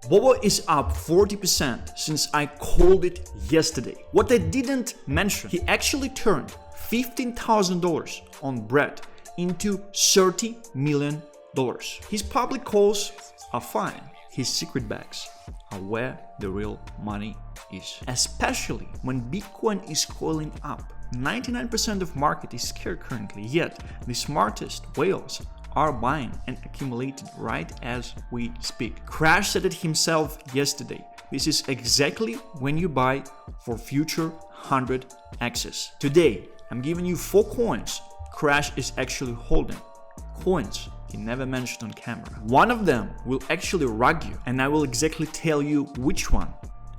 Bobo is up 40% since I called it yesterday. What I didn't mention, he actually turned $15,000 on bread into $30 million. His public calls are fine. His secret bags are where the real money is. Especially when Bitcoin is coiling up. 99% of market is scared currently, yet the smartest whales are buying and accumulating right as we speak. Crash said it himself yesterday. This is exactly when you buy for future 100x's. Today, I'm giving you 4 coins Crash is actually holding. Coins he never mentioned on camera. One of them will actually rug you, and I will exactly tell you which one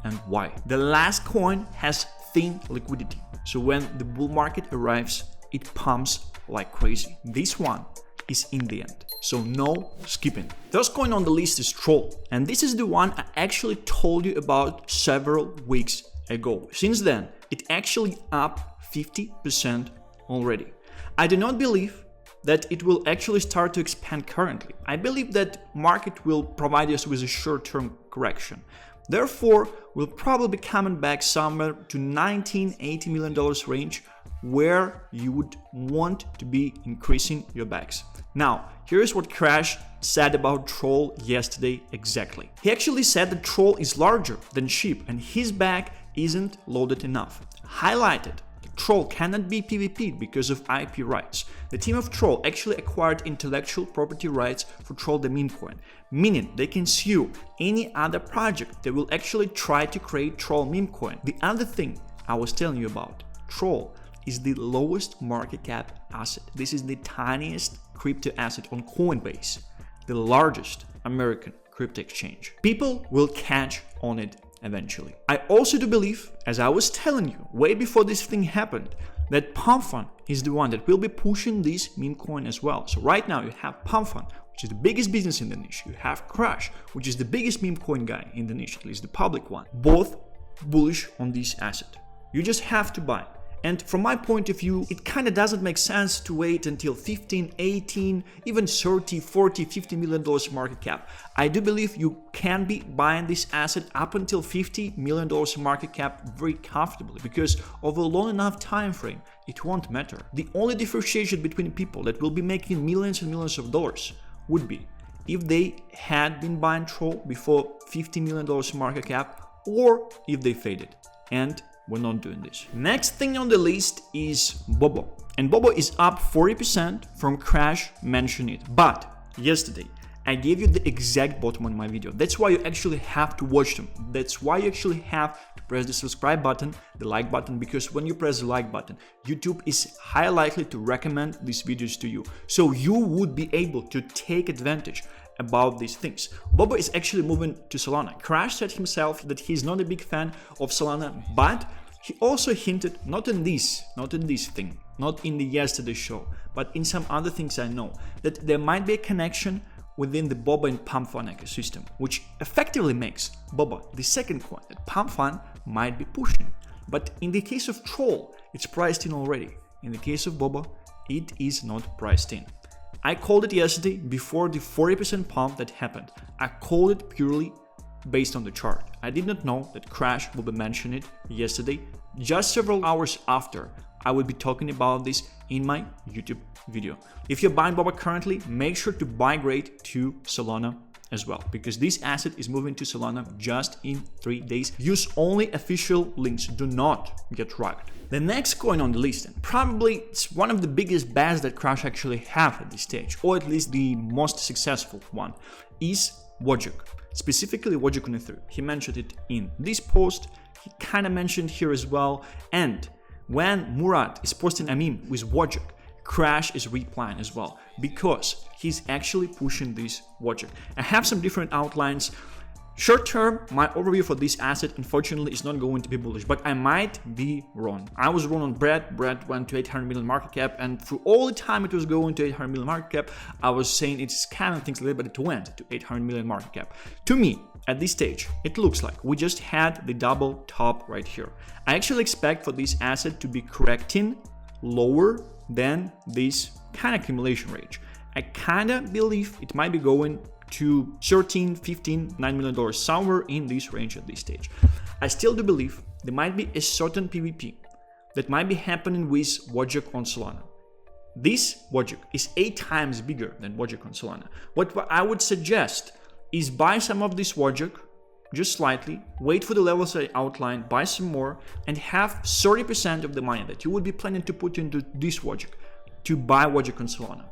and why. The last coin has thin liquidity, so when the bull market arrives, it pumps like crazy. This one is in the end, so no skipping. First coin on the list is Troll, and this is the one I actually told you about several weeks ago. Since then, it actually up 50% already. I do not believe that it will actually start to expand currently. I believe that market will provide us with a short-term correction. Therefore, we'll probably be coming back somewhere to $19–80 million range, where you would want to be increasing your bags. Now, here's what Crash said about Troll yesterday exactly. He actually said that Troll is larger than Sheep and his bag isn't loaded enough. Highlighted, Troll cannot be PvP'd because of IP rights. The team of Troll actually acquired intellectual property rights for Troll the Memecoin, meaning they can sue any other project that will actually try to create Troll Memecoin. The other thing I was telling you about, Troll is the lowest market cap asset. This is the tiniest crypto asset on Coinbase, the largest American crypto exchange. People will catch on it eventually. I also do believe, as I was telling you way before this thing happened, that PumpFun is the one that will be pushing this meme coin as well. So right now you have PumpFun, which is the biggest business in the niche. You have Crash, which is the biggest meme coin guy in the niche, at least the public one. Both bullish on this asset. You just have to buy. And from my point of view, it kind of doesn't make sense to wait until 15, 18, even 30, 40, $50 million market cap. I do believe you can be buying this asset up until $50 million market cap very comfortably, because over a long enough time frame, it won't matter. The only differentiation between people that will be making millions and millions of dollars would be if they had been buying Troll before $50 million market cap, or if they faded. And we're not doing this. Next thing on the list is Bobo. And Bobo is up 40% from Crash mentioning it. But yesterday, I gave you the exact bottom on my video. That's why you actually have to watch them. That's why you actually have to press the subscribe button, the like button, because when you press the like button, YouTube is highly likely to recommend these videos to you. So you would be able to take advantage about these things. Bobo is actually moving to Solana. Crash said himself that he's not a big fan of Solana, but he also hinted not in this thing, not in the yesterday show, but in some other things I know, that there might be a connection within the Bobo and PumpFun ecosystem, which effectively makes Bobo the second coin that PumpFun might be pushing. But in the case of Troll, it's priced in already. In the case of Bobo, it is not priced in. I called it yesterday before the 40% pump that happened. I called it purely based on the chart. I did not know that Crash will be mentioning it yesterday, just several hours after I will be talking about this in my YouTube video. If you're buying Bobo currently, make sure to migrate to Solana as well, because this asset is moving to Solana just in 3 days. Use only official links, do not get rugged. The next coin on the list, and probably it's one of the biggest bets that Crash actually have at this stage, or at least the most successful one, is Wojak. Specifically Wojak on Ethereum. He mentioned it in this post, he kind of mentioned here as well, and when Murat is posting a meme with Wojak, Crash is replying as well, because he's actually pushing this Wojak. I have some different outlines. Short term, my overview for this asset unfortunately is not going to be bullish, but I might be wrong. I was wrong on Bread. Bread went to 800 million market cap, and through all the time it was going to 800 million market cap, I was saying it's scamming things a little bit, but it went to 800 million market cap. To me, at this stage, it looks like we just had the double top right here. I actually expect for this asset to be correcting lower than this kind of accumulation range. I kind of believe it might be going to 13, 15, $9 million, somewhere in this range at this stage. I still do believe there might be a certain PvP that might be happening with Wojak on Solana. This Wojak is 8 times bigger than Wojak on Solana. What I would suggest is buy some of this Wojak, just slightly, wait for the levels I outlined, buy some more, and have 30% of the money that you would be planning to put into this Wojak to buy Wojak on Solana.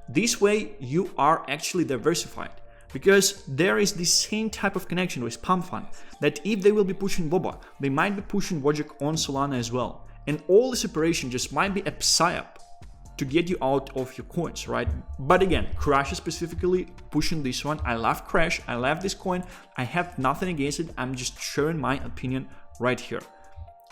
This way, you are actually diversified, because there is the same type of connection with Pump Fund, that if they will be pushing Bobo, they might be pushing Wojak on Solana as well. And all this operation just might be a psyop to get you out of your coins, right? But again, Crashius specifically pushing this one. I love Crash, I love this coin, I have nothing against it, I'm just sharing my opinion right here.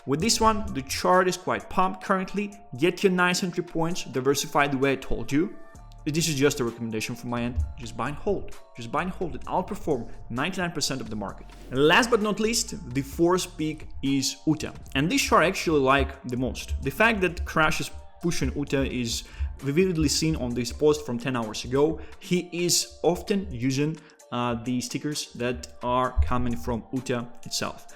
With this one, the chart is quite pumped currently. Get your nice entry points, diversify the way I told you. This is just a recommendation from my end. Just buy and hold. Just buy and hold. It outperform 99% of the market. And last but not least, the fourth pick is UTA. And this chart I actually like the most. The fact that Crash is pushing UTA is vividly seen on this post from 10 hours ago. He is often using the stickers that are coming from UTA itself.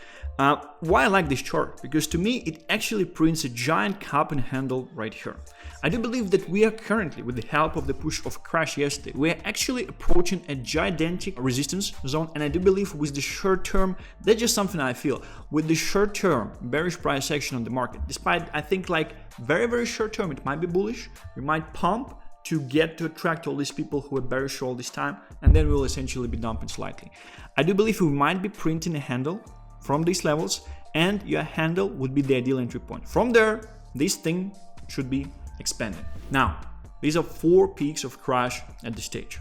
Why I like this chart? Because to me, it actually prints a giant cup and handle right here. I do believe that we are currently, with the help of the push of Crash yesterday, we are actually approaching a gigantic resistance zone, and I do believe with the short term, that's just something I feel, with the short term bearish price action on the market, despite I think like very short term it might be bullish, we might pump to get to attract all these people who are bearish all this time, and then we'll essentially be dumping slightly. I do believe we might be printing a handle from these levels, and your handle would be the ideal entry point. From there, this thing should be expanding. Now, these are 4 peaks of Crash at this stage.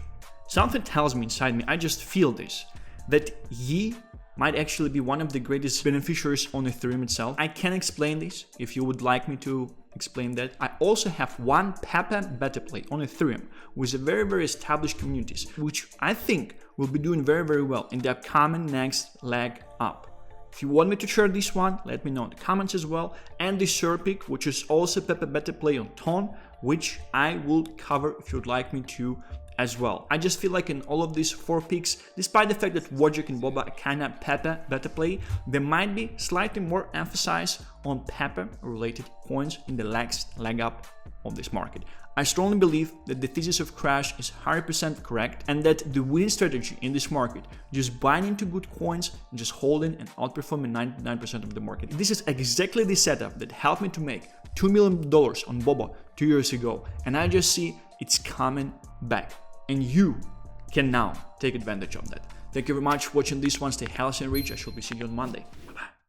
Something tells me inside me, I just feel this, that he might actually be one of the greatest beneficiaries on Ethereum itself. I can explain this if you would like me to explain that. I also have one Pepe beta play on Ethereum with a very established communities, which I think will be doing very well in the upcoming next leg up. If you want me to share this one, let me know in the comments as well. And the third pick, which is also Pepe beta play on Ton, which I will cover if you'd like me to as well. I just feel like in all of these 4 picks, despite the fact that Wojak and Bobo are kind of Pepe beta play, there might be slightly more emphasis on Pepe related coins in the next leg up of this market. I strongly believe that the thesis of Crash is 100% correct, and that the winning strategy in this market, just buying into good coins and just holding and outperforming 99% of the market. This is exactly the setup that helped me to make $2 million on Bobo 2 years ago, and I just see it's coming back, and you can now take advantage of that. Thank you very much for watching this one. Stay healthy and rich. I shall be seeing you on Monday.